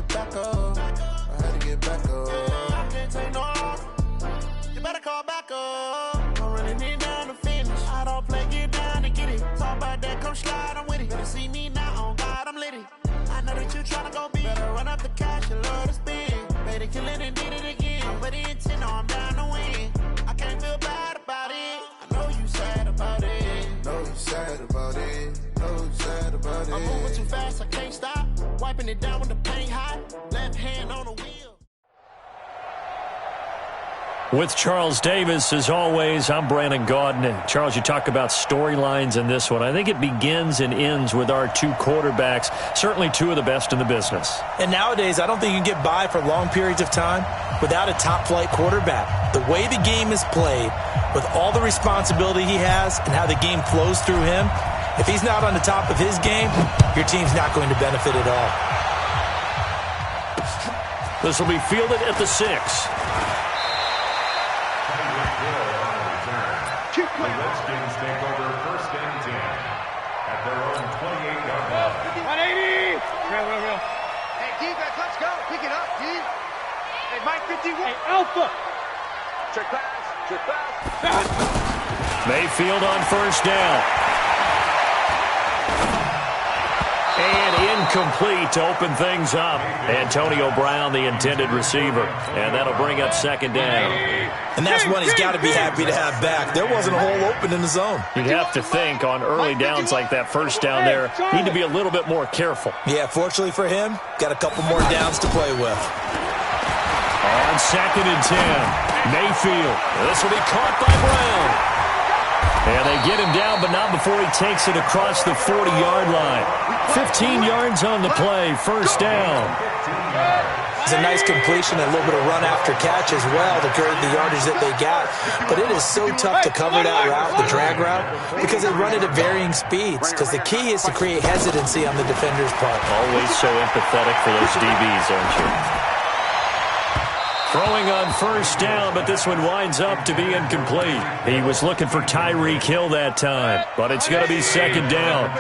back up. I had to get back up. I can't take no loss. You better call back up. Don't really need down to finish. I don't play, get down to get it. Talk about that, come slide, I'm with it. Better see me now, on God, I'm litty. I know that you tryna go big. Better run up the cash, you love to spin. Made it, kill it, and did it again. But the intent, no, I'm down to win. I can't feel bad about it. I know you sad about it. Know you sad about it. Know you sad about it. I'm moving too fast, I can't stop. Wiping it down with the paint hot. Left hand on the wheel. With Charles Davis, as always, I'm Brandon Gaudin. Charles, you talk about storylines in this one. I think it begins and ends with our two quarterbacks, certainly two of the best in the business. And nowadays, I don't think you can get by for long periods of time without a top-flight quarterback. The way the game is played, with all the responsibility he has and how the game flows through him, if he's not on the top of his game, your team's not going to benefit at all. This will be fielded at the 6. The Redskins take over first and 10 at their own 28-yard line. 180! Real. Hey, defense, let's go. Pick it up, D. Hey, Mike 51. Hey, Alpha! Check pass. Mayfield on first down. And incomplete to open things up. Antonio Brown, the intended receiver. And that'll bring up second down. And that's one he's got to be happy to have back. There wasn't a hole open in the zone. You'd have to think on early downs like that first down there, need to be a little bit more careful. Yeah, fortunately for him, got a couple more downs to play with. On second and 10, Mayfield. This will be caught by Brown. And they get him down, but not before he takes it across the 40-yard line. 15 yards on the play, first down. It's a nice completion, a little bit of run after catch as well to create the yardage that they got. But it is so tough to cover that route, the drag route, because they run it at varying speeds. Because the key is to create hesitancy on the defender's part. Always so empathetic for those DBs, aren't you? Throwing on first down, but this one winds up to be incomplete. He was looking for Tyreek Hill that time, but it's going to be second down.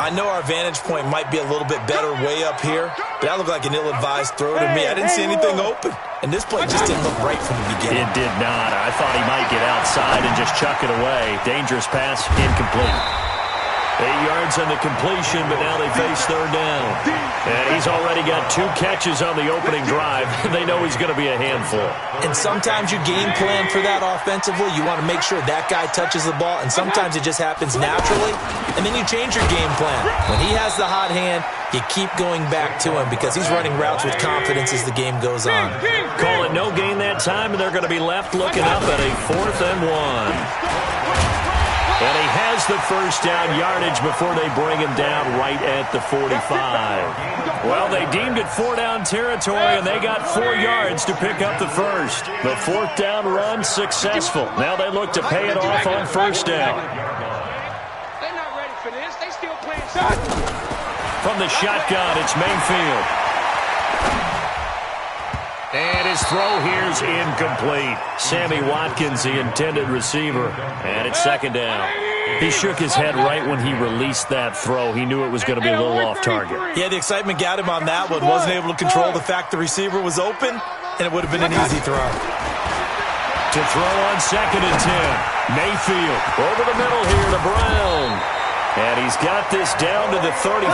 I know our vantage point might be a little bit better way up here, but that looked like an ill-advised throw to me. I didn't see anything open, and this play just didn't look right from the beginning. It did not. I thought he might get outside and just chuck it away. Dangerous pass, incomplete. 8 yards on the completion, but now they face third down. And he's already got 2 catches on the opening drive. They know he's going to be a handful. And sometimes you game plan for that offensively. You want to make sure that guy touches the ball, and sometimes it just happens naturally, and then you change your game plan. When he has the hot hand, you keep going back to him because he's running routes with confidence as the game goes on. Call it no gain that time, and they're going to be left looking up at a 4th and 1. And he has the first down yardage before they bring him down right at the 45. Well, they deemed it 4-down territory, and they got 4 yards to pick up the first. The 4th down run successful. Now they look to pay it off on first down. They're not ready for this. They still playing soccer. From the shotgun, it's Mayfield. And his throw here's incomplete. Sammy Watkins, the intended receiver. And it's second down. He shook his head right when he released that throw. He knew it was going to be a little off target. Yeah, the excitement got him on that one. Wasn't able to control the fact the receiver was open, and it would have been an easy throw. To throw on second and 10. Mayfield over the middle here to Brown. And he's got this down to the 35.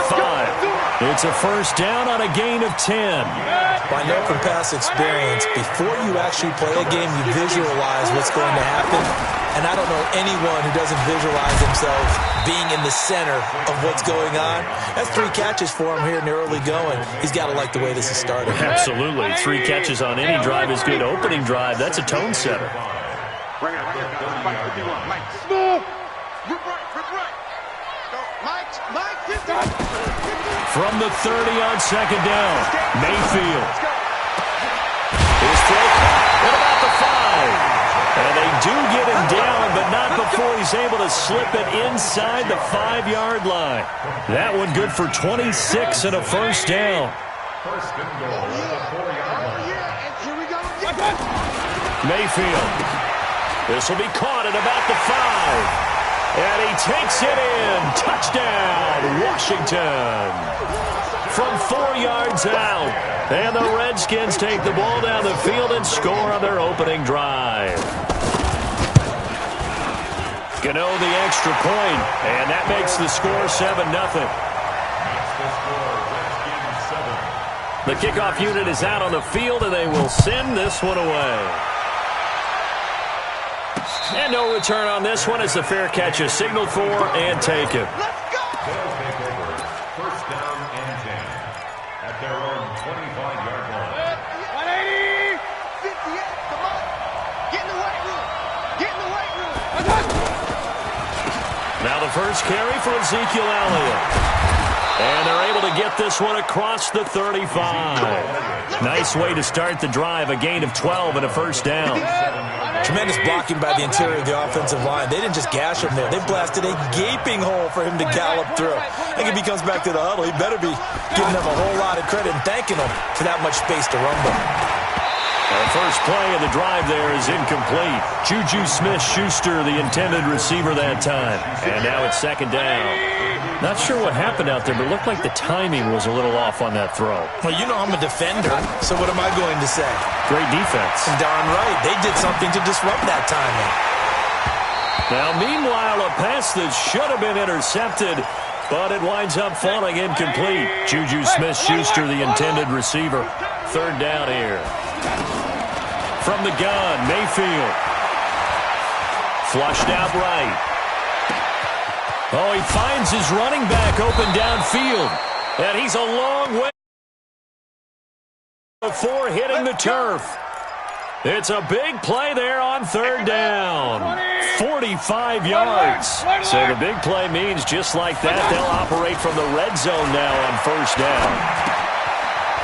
It's a first down on a gain of 10. Well, I know from past experience, before you actually play a game, you visualize what's going to happen. And I don't know anyone who doesn't visualize themselves being in the center of what's going on. That's 3 catches for him here in the early going. He's got to like the way this is started. Absolutely. 3 catches on any drive is good. Opening drive, that's a tone setter. Bring it up. 51. Mike. Smooth. Rip right. Mike, 50. From the 30 on second down, Mayfield. His throw at about the 5. And they do get him down, but not before he's able to slip it inside the 5-yard line. That one good for 26 and a first down. First and goal at the 4-yard line. Mayfield. This will be caught at about the 5. And he takes it in. Touchdown, Washington. From 4 yards out. And the Redskins take the ball down the field and score on their opening drive. Gano the extra point, and that makes the score 7-0. The kickoff unit is out on the field, and they will send this one away. And no return on this one as the fair catch is signaled for and taken. First down and 10 at their own 25-yard line. 180! 58, come on! Get in the weight room! Get in the weight room! Now the first carry for Ezekiel Elliott. And they're able to get this one across the 35. Nice way to start the drive, a gain of 12 and a first down. Tremendous blocking by the interior of the offensive line. They didn't just gash him there. They blasted a gaping hole for him to gallop through. I think if he comes back to the huddle, he better be giving them a whole lot of credit and thanking them for that much space to rumble. The first play of the drive there is incomplete. Juju Smith-Schuster, the intended receiver that time. And now it's second down. Not sure what happened out there, but it looked like the timing was a little off on that throw. Well, you know I'm a defender, so what am I going to say? Great defense. Darn right. They did something to disrupt that timing. Now, meanwhile, a pass that should have been intercepted, but it winds up falling incomplete. Juju Smith-Schuster, the intended receiver. Third down here. From the gun, Mayfield. Flushed out right. Oh, he finds his running back open downfield. And he's a long way before hitting the turf. It's a big play there on third down. 45 yards. So the big play means just like that, they'll operate from the red zone now on first down.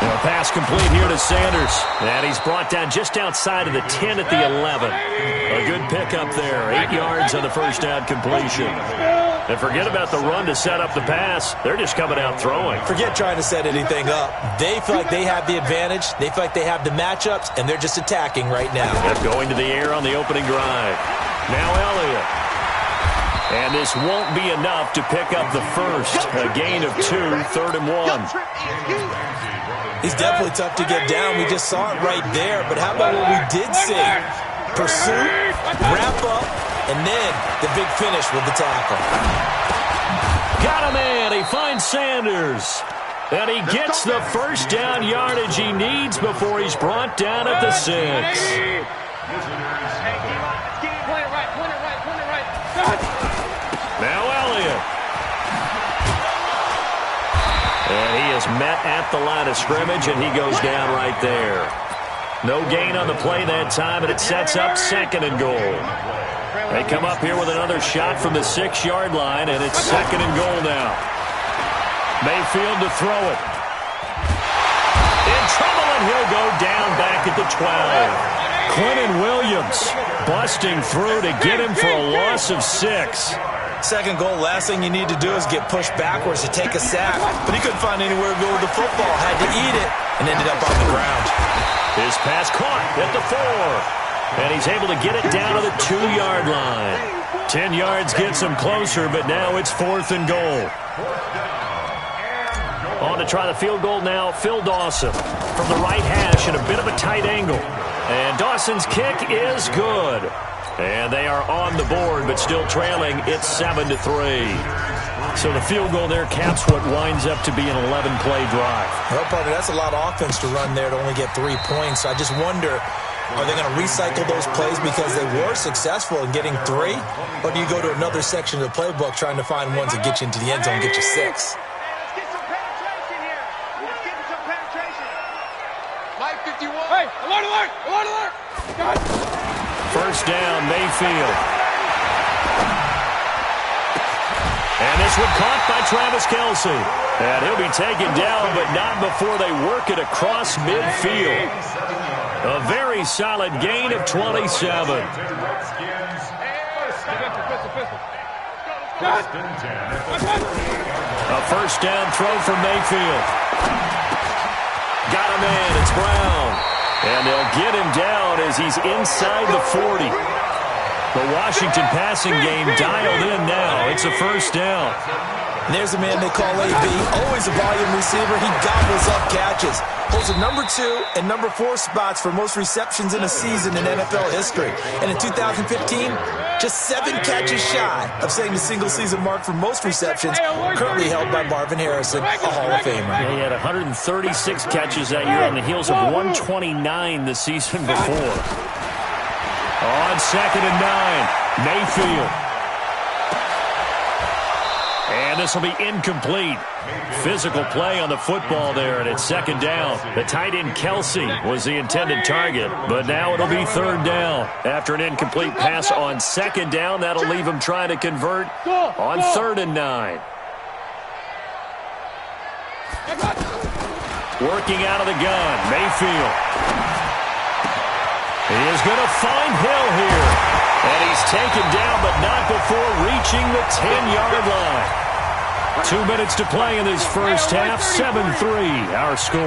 And a pass complete here to Sanders. And he's brought down just outside of the 10 at the 11. A good pickup there. 8 yards on the first down completion. And forget about the run to set up the pass. They're just coming out throwing. Forget trying to set anything up. They feel like they have the advantage. They feel like they have the matchups, and they're just attacking right now. Yep, going to the air on the opening drive. Now Elliott. And this won't be enough to pick up the first. A gain of 2, 3rd and 1. He's definitely tough to get down. We just saw it right there. But how about what we did see? Pursuit, wrap up, and then the big finish with the tackle. Got a man. He finds Sanders. And he gets the first down yardage he needs before he's brought down at the 6. Now Elliott. And he is met at the line of scrimmage, and he goes down right there. No gain on the play that time, and it sets up 2nd and goal. They come up here with another shot from the 6-yard line, and it's 2nd and goal now. Mayfield to throw it. In trouble, and he'll go down back at the 12. Quentin Williams busting through to get him for a loss of 6. 2nd goal, last thing you need to do is get pushed backwards to take a sack. But he couldn't find anywhere to go with the football. Had to eat it and ended up on the ground. His pass caught at the 4. And he's able to get it down to the 2-yard line. 10 yards gets him closer, but now it's 4th and goal. On to try the field goal now, Phil Dawson. From the right hash in a bit of a tight angle. And Dawson's kick is good. And they are on the board, but still trailing. It's 7-3. So the field goal there caps what winds up to be an 11-play drive. Well, partner, that's a lot of offense to run there to only get 3 points. So I just wonder, are they going to recycle those plays because they were successful in getting 3? Or do you go to another section of the playbook trying to find ones that get you into the end zone and get you 6? Let's get some penetration here. Let's get some penetration. Mike 51. Hey, alert, alert, alert, alert. God. First down, Mayfield. And this one caught by Travis Kelce. And he'll be taken down, but not before they work it across midfield. A very solid gain of 27. A first down throw for Mayfield. Got a man, it's Brown. And they'll get him down as he's inside the 40. The Washington passing game dialed in now. It's a first down. And there's a man they call AB, always a volume receiver. He gobbles up catches. Holds the number 2 and number 4 spots for most receptions in a season in NFL history. And in 2015, just 7 catches shy of setting the single-season mark for most receptions, currently held by Marvin Harrison, a Hall of Famer. Yeah, he had 136 catches that year on the heels of 129 the season before. On 2nd and 9, Mayfield. And this will be incomplete. Physical play on the football there, and it's 2nd down. The tight end Kelsey was the intended target, but now it'll be 3rd down. After an incomplete pass on 2nd down, that'll leave him trying to convert on 3rd and 9. Working out of the gun, Mayfield. He is going to find Hill here. And he's taken down, but not before reaching the 10-yard line. 2 minutes to play in this first half. 7-3, our score.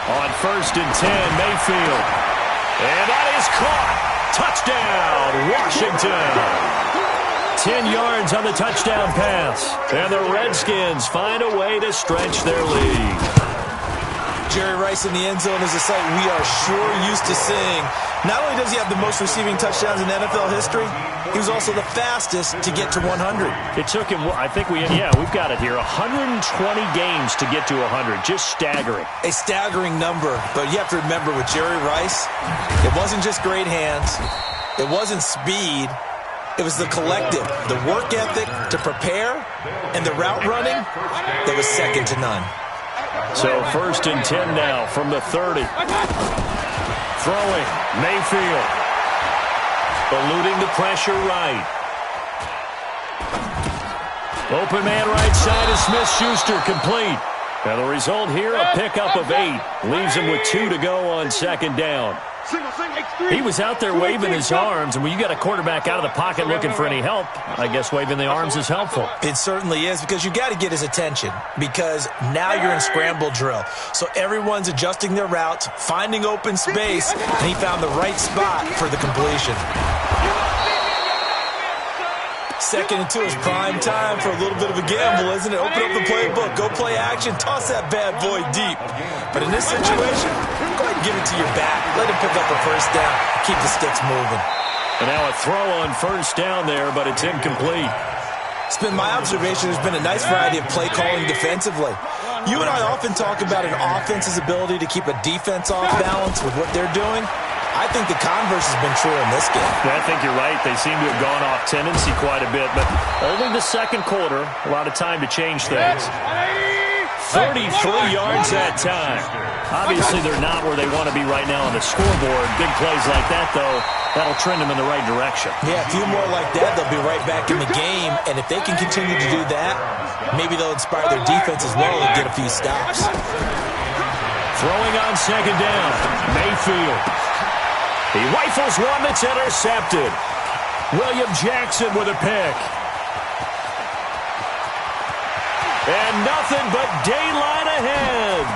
On 1st and 10, Mayfield. And that is caught. Touchdown, Washington. 10 yards on the touchdown pass. And the Redskins find a way to stretch their lead. Jerry Rice in the end zone is a sight we are sure used to seeing. Not only does he have the most receiving touchdowns in NFL history, he was also the fastest to get to 100. It took him, I think we've got it here, 120 games to get to 100. Just staggering. A staggering number, but you have to remember with Jerry Rice, it wasn't just great hands. It wasn't speed. It was the collective, the work ethic to prepare, and the route running that was second to none. So 1st and 10 now from the 30. Throwing, Mayfield. Eluding the pressure right. Open man right side is Smith-Schuster, complete. And the result here, a pickup of 8. Leaves him with 2 to go on 2nd down. He was out there waving his arms, and when you got a quarterback out of the pocket looking for any help, I guess waving the arms is helpful. It certainly is, because you got to get his attention, because now you're in scramble drill. So everyone's adjusting their routes, finding open space, and he found the right spot for the completion. 2nd and 2 is prime time for a little bit of a gamble, isn't it? Open up the playbook, go play action, toss that bad boy deep. But in this situation, go ahead and give it to your back. Let him pick up the 1st down, keep the sticks moving. And now a throw on 1st down there, but it's incomplete. It's been my observation there's been a nice variety of play calling defensively. You and I often talk about an offense's ability to keep a defense off balance with what they're doing. I think the converse has been true in this game. Yeah, I think you're right. They seem to have gone off tendency quite a bit, but only the 2nd quarter, a lot of time to change things. 33 yards that time. Obviously, they're not where they want to be right now on the scoreboard. Big plays like that, though, that'll trend them in the right direction. Yeah, a few more like that, they'll be right back in the game. And if they can continue to do that, maybe they'll inspire their defense as well and get a few stops. Throwing on 2nd down, Mayfield. He rifles one that's intercepted. William Jackson with a pick. And nothing but daylight ahead.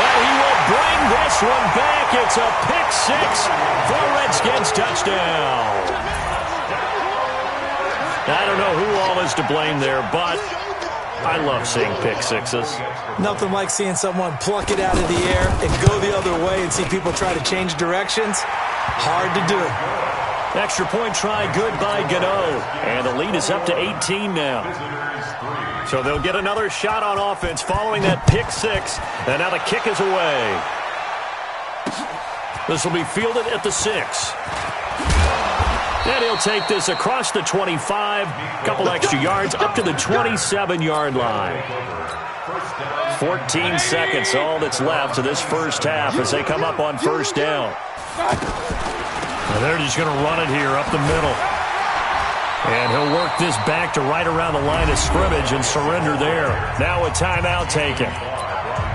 But he will bring this one back. It's a pick 6 for Redskins touchdown. I don't know who all is to blame there, but I love seeing pick sixes. Nothing like seeing someone pluck it out of the air and go the other way and see people try to change directions. Hard to do. Extra point try good by Gano. And the lead is up to 18 now. So they'll get another shot on offense following that pick 6. And now the kick is away. This will be fielded at the 6. And he'll take this across the 25. Couple extra yards up to the 27-yard line. 14 seconds, all that's left to this first half as they come up on 1st down. And they're just going to run it here up the middle. And he'll work this back to right around the line of scrimmage and surrender there. Now a timeout taken.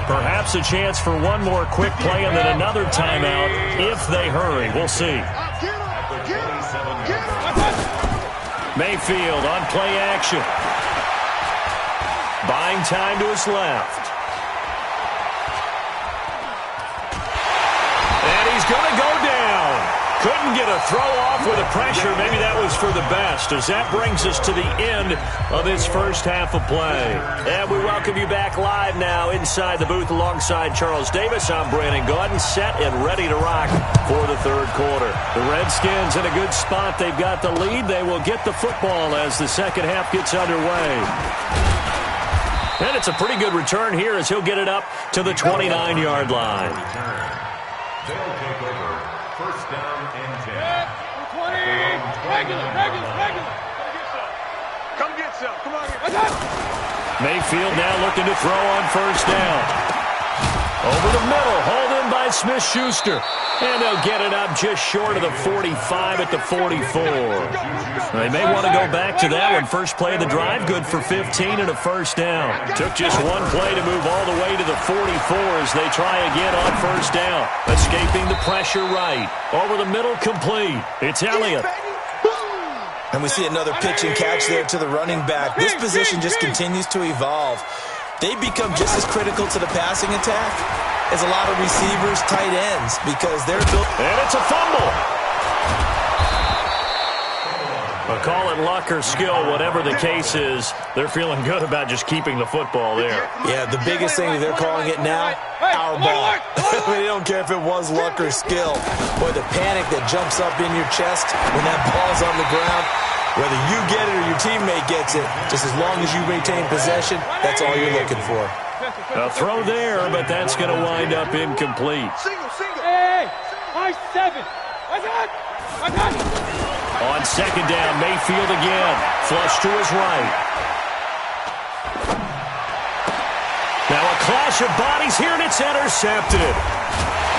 Perhaps a chance for one more quick play and then another timeout if they hurry. We'll see. Mayfield on play action. Buying time to his left. And he's going to go down. Couldn't get a throw off with the pressure. Maybe that was for the best, as that brings us to the end of this first half of play. And we welcome you back live now inside the booth alongside Charles Davis. I'm Brandon Gaudin, set and ready to rock for the third quarter. The Redskins in a good spot. They've got the lead. They will get the football as the second half gets underway. And it's a pretty good return here as he'll get it up to the 29-yard line. They'll take over. First down and 10. 20. Regular. Come get some. Come on here. Mayfield now looking to throw on first down. Over the middle, hauled in by Smith-Schuster. And they'll get it up just short of the 45 at the 44. They may want to go back to that one. First play of the drive, good for 15 and a first down. Took just one play to move all the way to the 44 as they try again on first down. Escaping the pressure right. Over the middle, complete. It's Elliott. And we see another pitch and catch there to the running back. This position just continues to evolve. They become just as critical to the passing attack as a lot of receivers, tight ends, because they're built. And it's a fumble. Call it luck or skill, whatever the case is, they're feeling good about just keeping the football there. Yeah, the biggest thing they're calling it now, our ball. They don't care if it was luck or skill. Boy, the panic that jumps up in your chest when that ball's on the ground, whether you get it or your teammate gets it, just as long as you maintain possession, that's all you're looking for. A throw there, but that's going to wind up incomplete. Single. Hey, high 7. On second down, Mayfield again. Flush to his right. Now a clash of bodies here, and it's intercepted.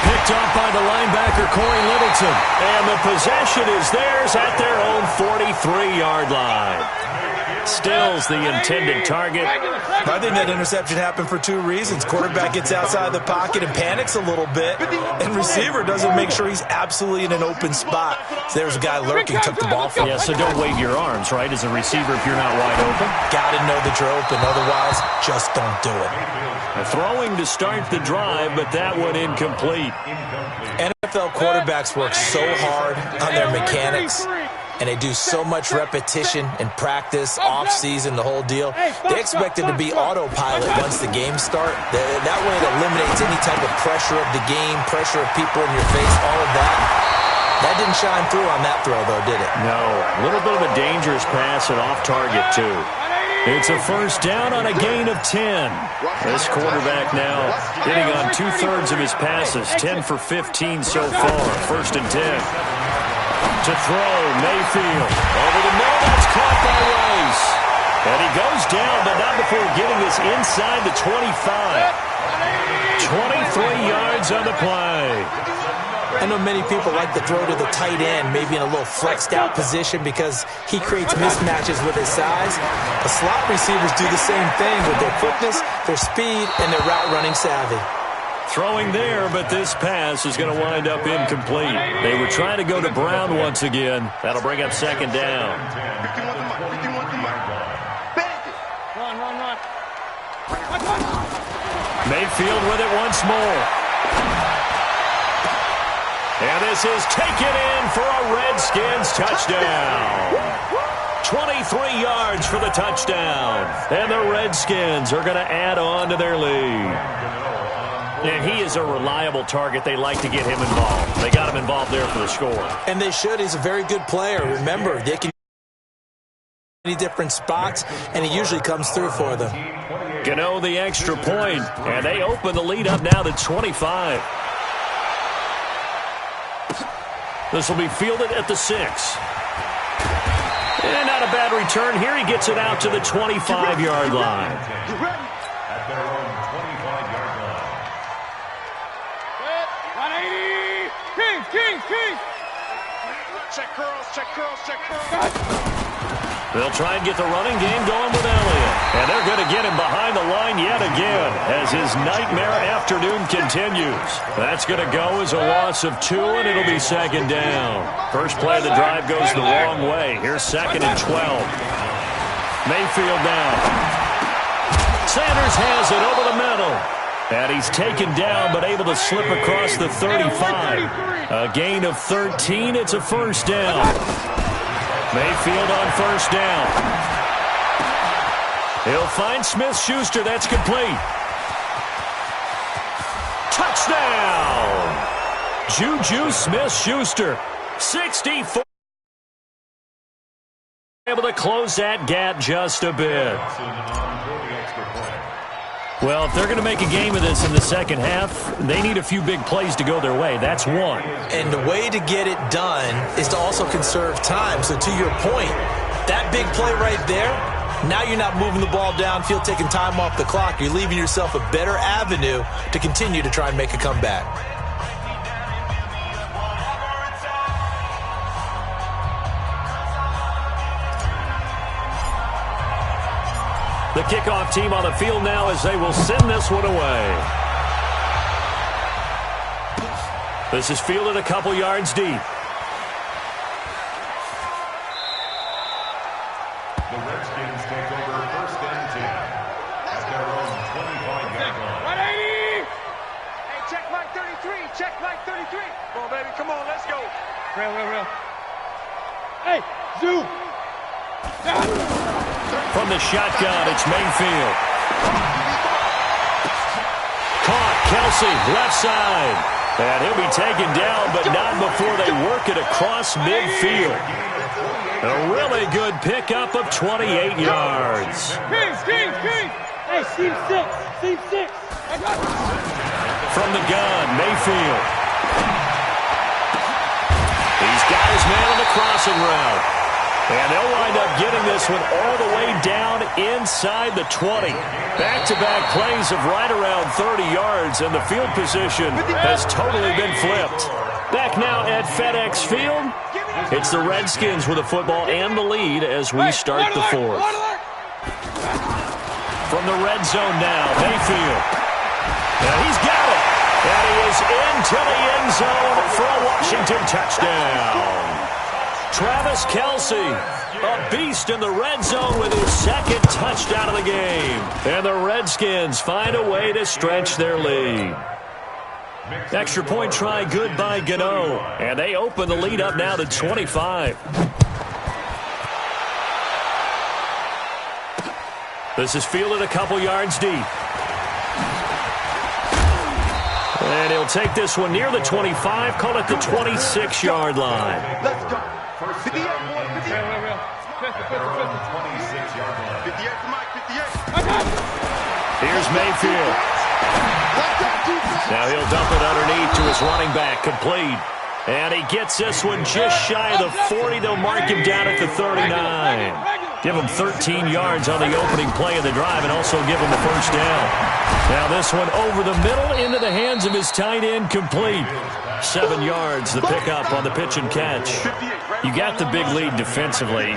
Picked off by the linebacker, Corey Littleton. And the possession is theirs at their own 43-yard line. Stills the intended target. I think that interception happened for two reasons. Quarterback gets outside the pocket and panics a little bit, and receiver doesn't make sure he's absolutely in an open spot. So there's a guy lurking, took the ball from him. Yeah, so don't wave your arms, right, as a receiver if you're not wide open. Got to know that you're open. Otherwise, just don't do it. Throwing to start the drive, but that one incomplete. NFL quarterbacks work so hard on their mechanics, and they do so much repetition and practice, off-season, the whole deal. They expect it to be autopilot once the games start. That way it eliminates any type of pressure of the game, pressure of people in your face, all of that. That didn't shine through on that throw, though, did it? No. A little bit of a dangerous pass and off target, too. It's a first down on a gain of 10. This quarterback now hitting on two-thirds of his passes, 10 for 15 so far. First and 10. To throw, Mayfield. Over the middle, that's caught by Rice. And he goes down, but not before getting this inside the 25. 23 yards on the play. I know many people like to throw to the tight end, maybe in a little flexed out position because he creates mismatches with his size. The slot receivers do the same thing with their quickness, their speed, and their route running savvy. Throwing there, but this pass is going to wind up incomplete. They were trying to go to Brown once again. That'll bring up second down. Run. Mayfield with it once more. And this is taken in for a Redskins touchdown. 23 yards for the touchdown. And the Redskins are going to add on to their lead. And he is a reliable target. They like to get him involved. They got him involved there for the score. And they should. He's a very good player. Remember, they can many different spots, and he usually comes through for them. Gano the extra point, and they open the lead up now to 25. This will be fielded at the 6. And not a bad return here. He gets it out to the 25-yard line. At their own 25-yard line. 180. Kings. Check curls. They'll try and get the running game going with Elliott. And they're going to get him behind the line yet again as his nightmare afternoon continues. That's going to go as a loss of 2, and it'll be second down. First play of the drive goes the wrong way. Here's second and 12. Mayfield down. Sanders has it over the middle. And he's taken down but able to slip across the 35. A gain of 13. It's a first down. Mayfield on first down. He'll find Smith-Schuster. That's complete. Touchdown! Juju Smith-Schuster. 64. Able to close that gap just a bit. Well, if they're going to make a game of this in the second half, they need a few big plays to go their way. That's one. And the way to get it done is to also conserve time. So to your point, that big play right there, now you're not moving the ball downfield, taking time off the clock. You're leaving yourself a better avenue to continue to try and make a comeback. The kickoff team on the field now as they will send this one away. This is fielded a couple yards deep. The Redskins take over first and 10 at their own 25-yard line. 180! Hey, check Mike 33. Check Mike 33. Come on, baby. Come on, let's go. Real. Hey, Zoo. From the shotgun, it's Mayfield. Caught, Kelsey, left side. And he'll be taken down, but not before they work it across midfield. A really good pickup of 28 yards. King. Hey, seam six. From the gun, Mayfield. He's got his man on the crossing route. And they'll wind up getting this one all the way down inside the 20. Back-to-back plays of right around 30 yards, and the field position has totally been flipped. Back now at FedEx Field, it's the Redskins with the football and the lead as we start the fourth. From the red zone now, Mayfield. And he's got it. And he is into the end zone for a Washington touchdown. Travis Kelsey, a beast in the red zone with his second touchdown of the game. And the Redskins find a way to stretch their lead. Extra point try good by Gano. And they open the lead up now to 25. This is fielded a couple yards deep. And he'll take this one near the 25, call it the 26-yard line. Let's go. First down and 10 at their own 26-yard line. 58 Mike, 58. Here's Mayfield. Now he'll dump it underneath to his running back, complete. And he gets this one just shy of the 40. They'll mark him down at the 39. Give him 13 yards on the opening play of the drive and also give him the first down. Now this one over the middle into the hands of his tight end, complete. 7 yards, the pickup on the pitch and catch. You got the big lead defensively.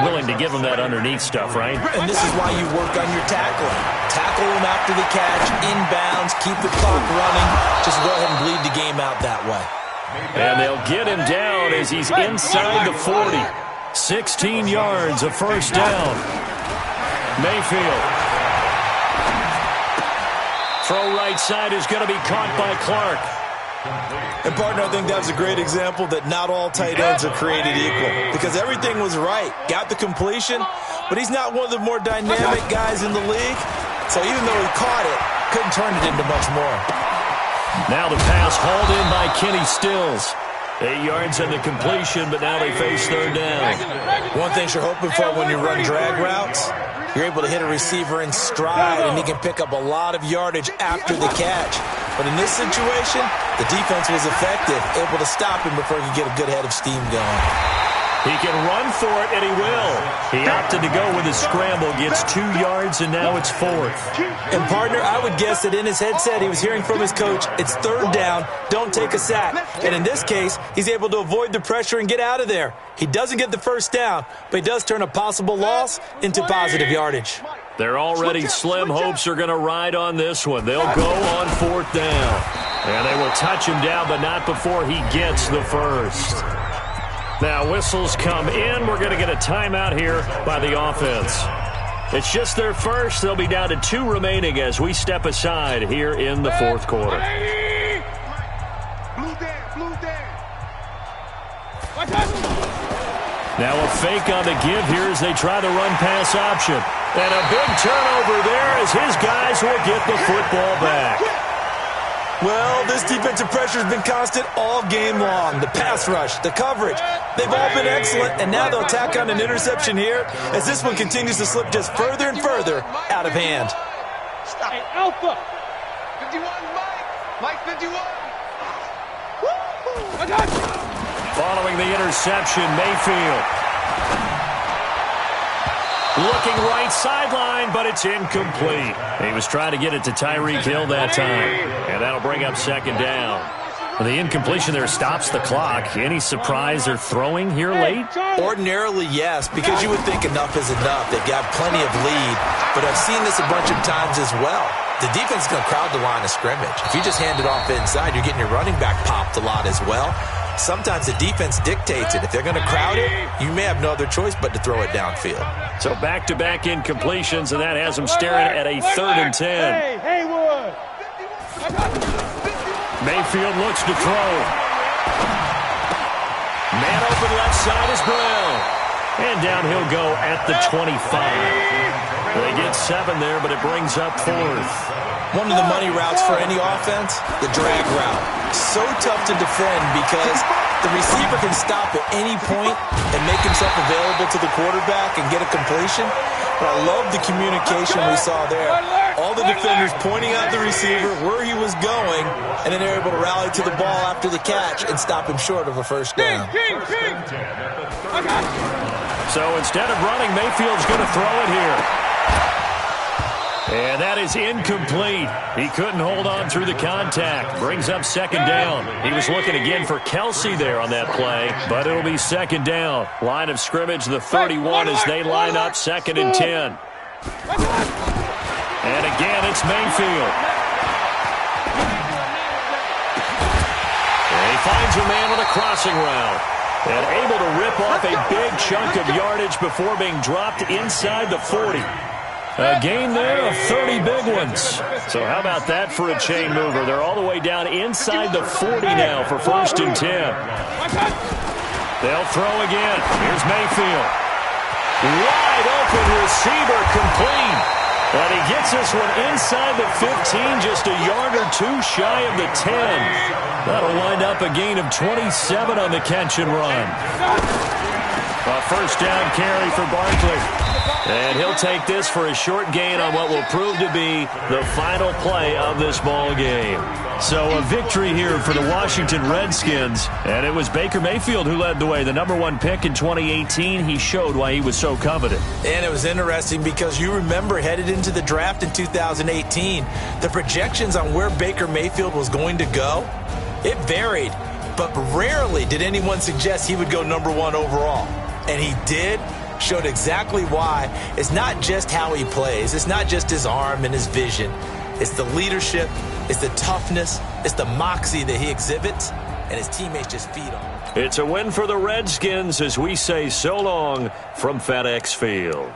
Willing to give him that underneath stuff, right? And this is why you work on your tackling. Tackle him after the catch, inbounds, keep the clock running. Just go ahead and bleed the game out that way. And they'll get him down as he's inside the 40. 16 yards, a first down. Mayfield. Throw right side is going to be caught by Clark. And, partner, I think that was a great example that not all tight ends are created equal. Because everything was right. Got the completion, but he's not one of the more dynamic guys in the league. So even though he caught it, couldn't turn it into much more. Now the pass hauled in by Kenny Stills. 8 yards in the completion, but now they face third down. One thing you're hoping for when you run drag routes, you're able to hit a receiver in stride, and he can pick up a lot of yardage after the catch. But in this situation, the defense was effective, able to stop him before he could get a good head of steam going. He can run for it, and he will. He opted to go with his scramble, gets 2 yards, and now it's fourth. And, partner, I would guess that in his headset he was hearing from his coach, it's third down, don't take a sack. And in this case, he's able to avoid the pressure and get out of there. He doesn't get the first down, but he does turn a possible loss into positive yardage. Their already slim hopes are going to ride on this one. They'll go on fourth down. And they will touch him down, but not before he gets the first. Now whistles come in. We're going to get a timeout here by the offense. It's just their first. They'll be down to 2 remaining as we step aside here in the fourth quarter. Now a fake on the give here as they try the run-pass option. And a big turnover there as his guys will get the football back. Well, this defensive pressure has been constant all game long. The pass rush, the coverage, they've all been excellent, and now they'll tack on an interception here as this one continues to slip just further and further out of hand. Hey, Alpha. 51, Mike 51. Following the interception, Mayfield. Looking right sideline, but it's incomplete. He was trying to get it to Tyreek Hill that time, and that'll bring up second down. The incompletion there stops the clock. Any surprise they're throwing here late? Ordinarily, yes, because you would think enough is enough. They've got plenty of lead, but I've seen this a bunch of times as well. The defense is going to crowd the line of scrimmage. If you just hand it off inside, you're getting your running back popped a lot as well. Sometimes the defense dictates it. If they're going to crowd it, you may have no other choice but to throw it downfield. So back-to-back incompletions, and that has them staring at a 3rd and 10. Hey, Haywood. Mayfield looks to throw. Man open left side is Brown. And down he'll go at the 25. They get 7 there, but it brings up 4th. One of the money routes for any offense, the drag route. So tough to defend because the receiver can stop at any point and make himself available to the quarterback and get a completion. But I love the communication we saw there. All the defenders pointing out the receiver, where he was going, and then they're able to rally to the ball after the catch and stop him short of a first down. So instead of running, Mayfield's going to throw it here. And that is incomplete. He couldn't hold on through the contact. Brings up second down. He was looking again for Kelsey there on that play, but it'll be second down. Line of scrimmage, the 31 as they line up 2nd and 10. And again, it's Mayfield. And he finds a man with a crossing route. And able to rip off a big chunk of yardage before being dropped inside the 40. A gain there of 30 big ones. So how about that for a chain mover? They're all the way down inside the 40 now for 1st and 10. They'll throw again. Here's Mayfield. Wide open receiver complete. And he gets this one inside the 15, just a yard or 2 shy of the 10. That'll wind up a gain of 27 on the catch and run. A first down carry for Barkley. And he'll take this for a short gain on what will prove to be the final play of this ball game. So a victory here for the Washington Redskins. And it was Baker Mayfield who led the way. The #1 pick in 2018, he showed why he was so coveted. And it was interesting because you remember headed into the draft in 2018, the projections on where Baker Mayfield was going to go, it varied. But rarely did anyone suggest he would go #1 overall. And he did. Showed exactly why. It's not just how he plays. It's not just his arm and his vision. It's the leadership. It's the toughness. It's the moxie that he exhibits. And his teammates just feed on him. It's a win for the Redskins as we say so long from FedEx Field.